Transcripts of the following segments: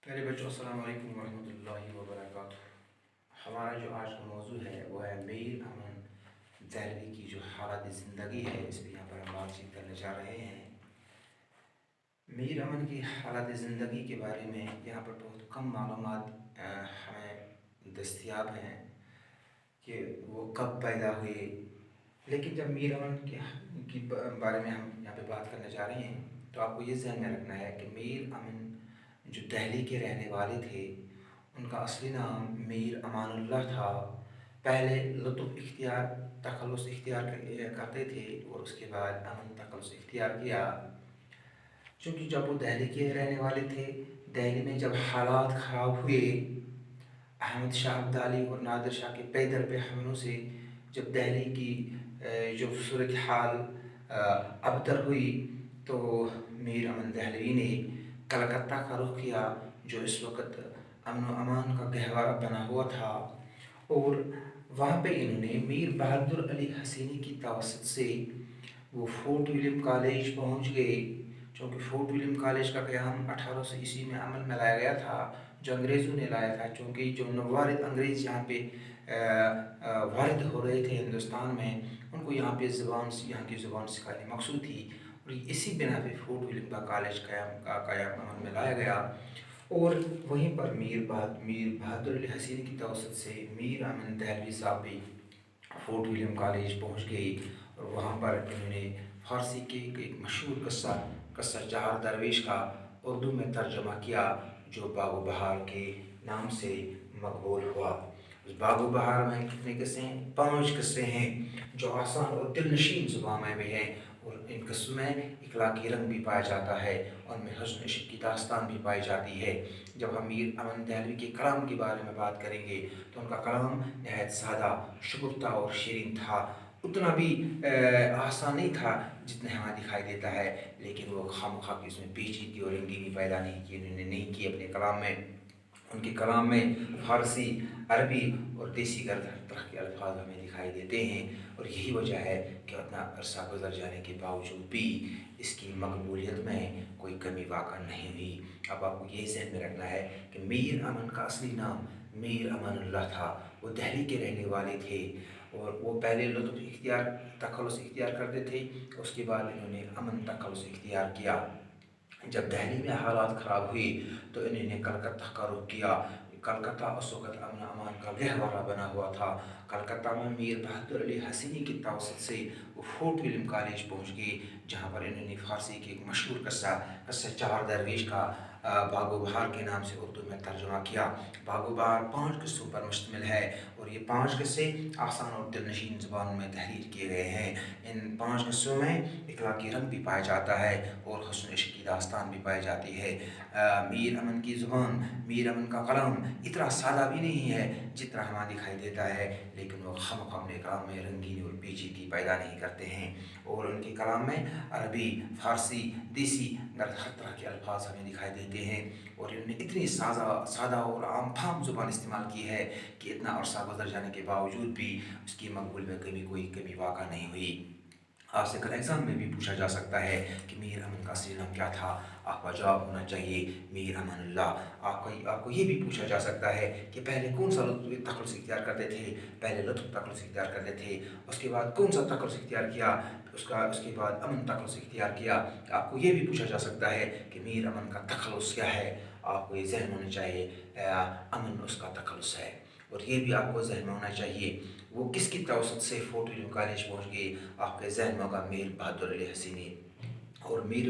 میرے بچوں السلام علیکم ورحمۃ اللہ وبرکاتہ۔ ہمارا جو آج کا موضوع ہے وہ ہے میر امن دہلوی کی جو حالت زندگی ہے، اس پہ یہاں پر ہم بات چیت کرنے جا رہے ہیں۔ میر امن کی حالت زندگی کے بارے میں یہاں پر بہت کم معلومات ہمیں دستیاب ہیں کہ وہ کب پیدا ہوئے، لیکن جب میر امن کی بارے میں ہم یہاں پہ بات کرنے جا رہے ہیں تو آپ کو یہ ذہن میں رکھنا ہے کہ میر امن جو دہلی کے رہنے والے تھے، ان کا اصلی نام میر امان اللہ تھا۔ پہلے لطف اختیار تخلص اختیار کرتے تھے اور اس کے بعد امن تخلص اختیار کیا، چونکہ جب وہ دہلی کے رہنے والے تھے، دہلی میں جب حالات خراب ہوئے، احمد شاہ ابدالی اور نادر شاہ کے پے در پہ حملوں سے جب دہلی کی جو صورتحال ابتر ہوئی، تو میر امن دہلوی نے کلکتہ کا رخ کیا، جو اس وقت امن و امان کا گہوارہ بنا ہوا تھا، اور وہاں پہ انہوں نے میر بہادر علی حسینی کی توسط سے وہ فورٹ ولیم کالج پہنچ گئے، چونکہ فورٹ ولیم کالج کا قیام 1800 میں عمل میں لایا گیا تھا، جو انگریزوں نے لایا تھا، چونکہ جو نوارد انگریز یہاں پہ وارد ہو رہے تھے ہندوستان میں، ان کو یہاں پہ یہاں کی زبان سکھانی مقصود تھی، اور اسی بنا پہ فورٹ ولیم کا کالج قیام عمل میں لایا گیا، اور وہیں پر میر بہادر علی حسینی کی توسط سے میر امن دہلوی صاحب بھی فورٹ ولیم کالج پہنچ گئی، اور وہاں پر انہوں نے فارسی کے ایک مشہور قصہ چہار درویش کا اردو میں ترجمہ کیا، جو باغ و بہار کے نام سے مقبول ہوا۔ اس باغ و بہار میں کتنے قصے ہیں؟ 5 قصے ہیں، جو آسان اور دل نشین زبان میں بھی ہیں، اور ان قصوں میں اخلاقی رنگ بھی پایا جاتا ہے، اور ان میں حسن عشق کی داستان بھی پائی جاتی ہے۔ جب ہم میر امن دہلوی کے کلام کے بارے میں بات کریں گے تو ان کا کلام نہایت سادہ، شگفتہ اور شیرین تھا، اتنا بھی آسان نہیں تھا جتنا ہمیں دکھائی دیتا ہے، لیکن وہ خواہ کی اس میں پیچیدگی اور رنگینی پیدا نہیں کی اپنے کلام میں۔ ان کے کلام میں فارسی، عربی اور دیسی ہر طرح کے الفاظ ہمیں دکھائی دیتے ہیں، اور یہی وجہ ہے کہ اتنا عرصہ گزر جانے کے باوجود بھی اس کی مقبولیت میں کوئی کمی واقع نہیں ہوئی۔ اب آپ کو یہ ذہن میں رکھنا ہے کہ میر امن کا اصلی نام میر امان اللہ تھا، وہ دہلی کے رہنے والے تھے، اور وہ پہلے لطف تخلص اختیار کرتے تھے، اس کے بعد انہوں نے امن تخلص اختیار کیا۔ جب دہلی میں حالات خراب ہوئے تو انہوں نے کلکتہ کا رخ کیا۔ کلکتہ اس وقت امن و امان کا گہوارہ بنا ہوا تھا۔ کلکتہ میں میر بہادر علی حسینی کی توسط سے وہ فورٹ ولیم کالج پہنچ گئے، جہاں پر انہوں نے فارسی کے ایک مشہور قصہ چہار درویش کا باغ و بہار کے نام سے اردو میں ترجمہ کیا۔ باغ و بہار 5 قصوں پر مشتمل ہے، اور یہ 5 قصے آسان اور دل نشین زبان میں تحریر کیے گئے ہیں۔ ان 5 قصوں میں اخلاقی رنگ بھی پایا جاتا ہے اور حسن عشق کی داستان بھی پائی جاتی ہے۔ میر امن کی زبان، میر امن کا کلام اتنا سادہ بھی نہیں ہے جتنا ہمیں دکھائی دیتا ہے، لیکن وہ اپنے کلام میں رنگینی اور پیچیدگی پیدا نہیں کرتے ہیں، اور ان کے کلام میں عربی، فارسی، دیسی ہر طرح کے الفاظ ہمیں دکھائی دیتے ہیں، اور انہوں نے اتنی سادہ اور عام فہم زبان استعمال کی ہے کہ اتنا عرصہ گزر جانے کے باوجود بھی اس کی مقبول میں کوئی کمی واقع نہیں ہوئی۔ آپ سے کل ایگزام میں بھی پوچھا جا سکتا ہے کہ میر امن کا اصلی نام کیا تھا؟ آپ کا جواب ہونا چاہیے میر امان اللہ۔ آپ کو یہ بھی پوچھا جا سکتا ہے کہ پہلے کون سا تخلص اختیار کرتے تھے؟ پہلے لطف تخلص اختیار کرتے تھے، اس کے بعد کون سا تخلص اختیار کیا؟ اس کے بعد امن تخلص اختیار کیا۔ آپ کو یہ بھی پوچھا جا سکتا ہے کہ میر امن کا تخلص کیا ہے؟ آپ کو یہ ذہن ہونا چاہیے امن اس کا تخلص ہے، اور یہ بھی آپ کو ذہن میں ہونا چاہیے وہ کس کی توسط سے فورٹ ولیم کالج پہنچ گئے۔ آپ کے ذہن میں ہوگا میر بہادر علی حسینی، اور میر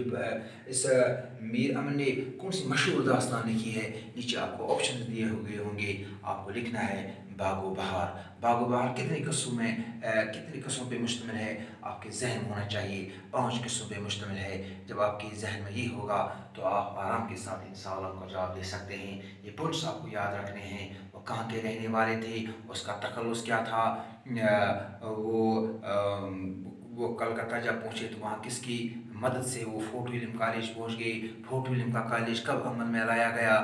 امن نے کون سی مشہور داستان لکھی ہے؟ نیچے آپ کو آپشن دیے ہوئے ہوں گے، آپ کو لکھنا ہے باغ و بہار۔ باغ و بہار کتنے قصوں پہ مشتمل ہے؟ آپ کے ذہن میں ہونا چاہیے 5 قصوں پہ مشتمل ہے۔ جب آپ کے ذہن میں یہ ہوگا تو آپ آرام کے ساتھ ان سوالوں کا جواب دے سکتے ہیں۔ یہ پوائنٹس آپ کو یاد رکھنے ہیں، وہ کہاں کے رہنے والے تھے، اس کا تخلص کیا تھا، وہ کلکتہ جب پہنچے تو وہاں کس کی مدد سے وہ فورٹ ولیم کالج پہنچ گئے، فورٹ ولیم کا کالج کب عمل میں لایا گیا،